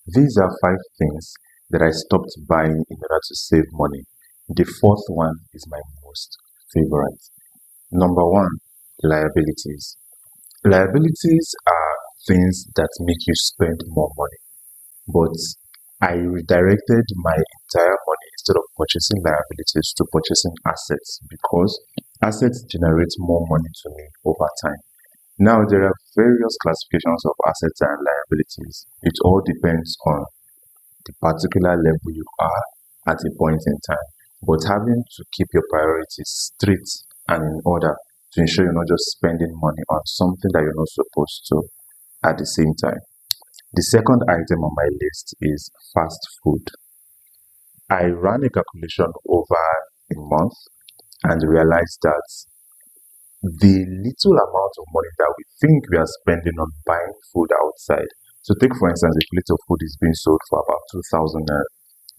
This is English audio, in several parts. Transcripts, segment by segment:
These are 5 things that I stopped buying in order to save money. The fourth one is my most favorite. Number one, liabilities. Liabilities are things that make you spend more money, but I redirected my entire money instead of purchasing liabilities to purchasing assets because assets generate more money to me over time. Now, there are various classifications of assets and liabilities. It all depends on the particular level you are at a point in time. But having to keep your priorities straight and in order to ensure you're not just spending money on something that you're not supposed to at the same time. The second item on my list is fast food. I ran a calculation over a month and realized that the little amount of money that we think we are spending on buying food outside. So take for instance, a plate of food is being sold for about 2,000 naira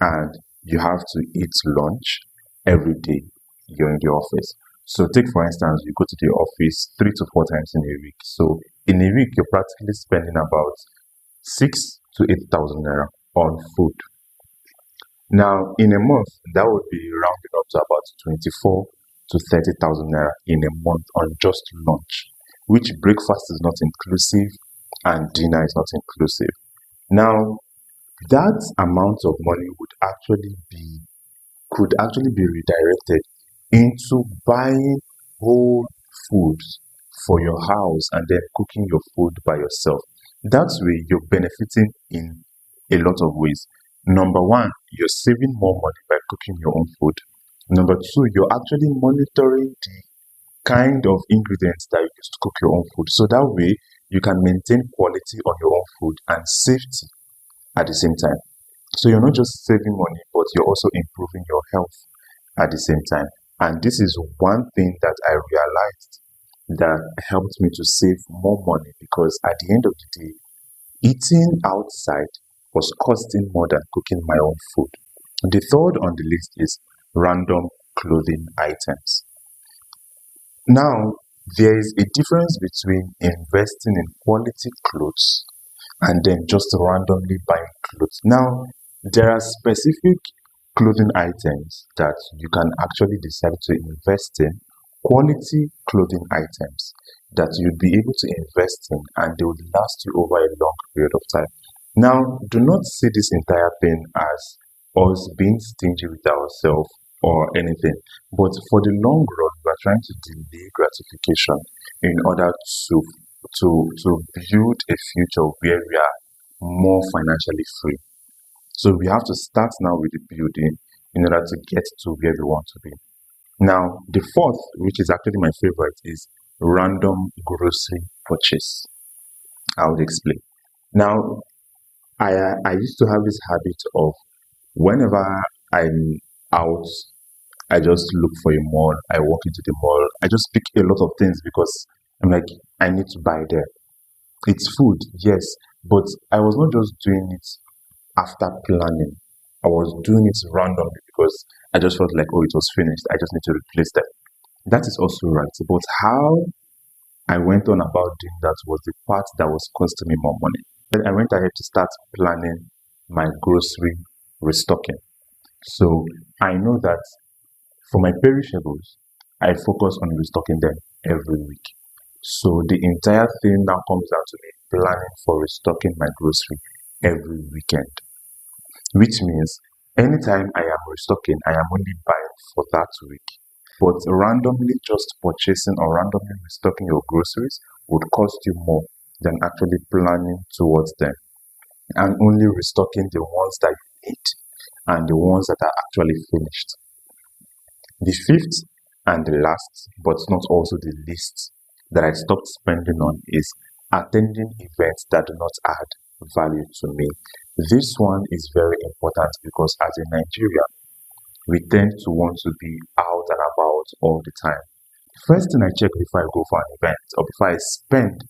and you have to eat lunch every day you're in the office. So take for instance, you go to the office 3 to 4 times in a week. So in a week, you're practically spending about 6 to 8,000 naira on food. Now, in a month, that would be rounded up to about 24 to 30,000 naira in a month on just lunch, which breakfast is not inclusive and dinner is not inclusive. Now, that amount of money could actually be redirected into buying whole foods for your house and then cooking your food by yourself. That way, you're benefiting in a lot of ways. Number one, you're saving more money by cooking your own food. Number two, you're actually monitoring the kind of ingredients that you use to cook your own food. So that way, you can maintain quality on your own food and safety at the same time. So you're not just saving money, but you're also improving your health at the same time. And this is one thing that I realized that helped me to save more money because at the end of the day, eating outside was costing more than cooking my own food. The third on the list is random clothing items. Now, there is a difference between investing in quality clothes and then just randomly buying clothes. Now, there are specific clothing items that you can actually decide to invest in, quality clothing items that you'll be able to invest in and they will last you over a long period of time. Now, do not see this entire thing as us being stingy with ourselves or anything, but for the long run, we are trying to delay gratification in order to build a future where we are more financially free. So we have to start now with the building in order to get to where we want to be. Now, the fourth, which is actually my favorite, is random grocery purchase. I would explain. Now, I used to have this habit of whenever I'm out, I just look for a mall, I walk into the mall, I just pick a lot of things because I'm like, I need to buy there. It's food, yes, but I was not just doing it after planning. I was doing it randomly because I just felt like, oh, it was finished. I just need to replace them. That is also right. But how I went on about doing that was the part that was costing me more money. Then I went ahead to start planning my grocery restocking. So I know that for my perishables, I focus on restocking them every week. So the entire thing now comes down to me planning for restocking my grocery every weekend, which means anytime I am restocking, I am only buying for that week. But randomly just purchasing or randomly restocking your groceries would cost you more than actually planning towards them and only restocking the ones that you need and the ones that are actually finished. The fifth and the last, but not also the least, that I stopped spending on is attending events that do not add value to me. This one is very important because as a Nigerian, we tend to want to be out and about all the time. First thing I check before I go for an event or before I spend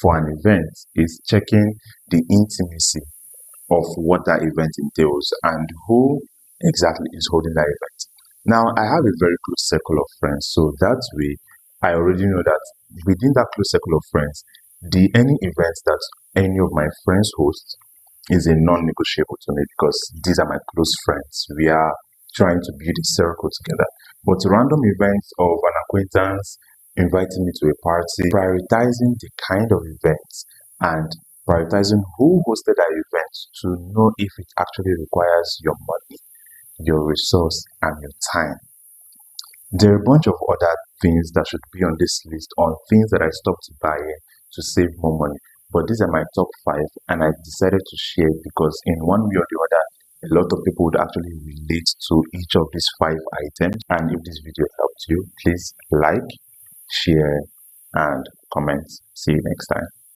for an event is checking the intimacy of what that event entails and who exactly is holding that event. Now, I have a very close circle of friends, so that way I already know that within that close circle of friends, any events that any of my friends host, is a non-negotiable to me because these are my close friends. We are trying to build a circle together. But random events of an acquaintance inviting me to a party, prioritizing the kind of events and prioritizing who hosted that event to know if it actually requires your money, your resource, and your time. There are a bunch of other things that should be on this list on things that I stopped buying to save more money. But these are my top five, and I decided to share because in one way or the other, a lot of people would actually relate to each of these five items. And if this video helped you, please like, share, and comment. See you next time.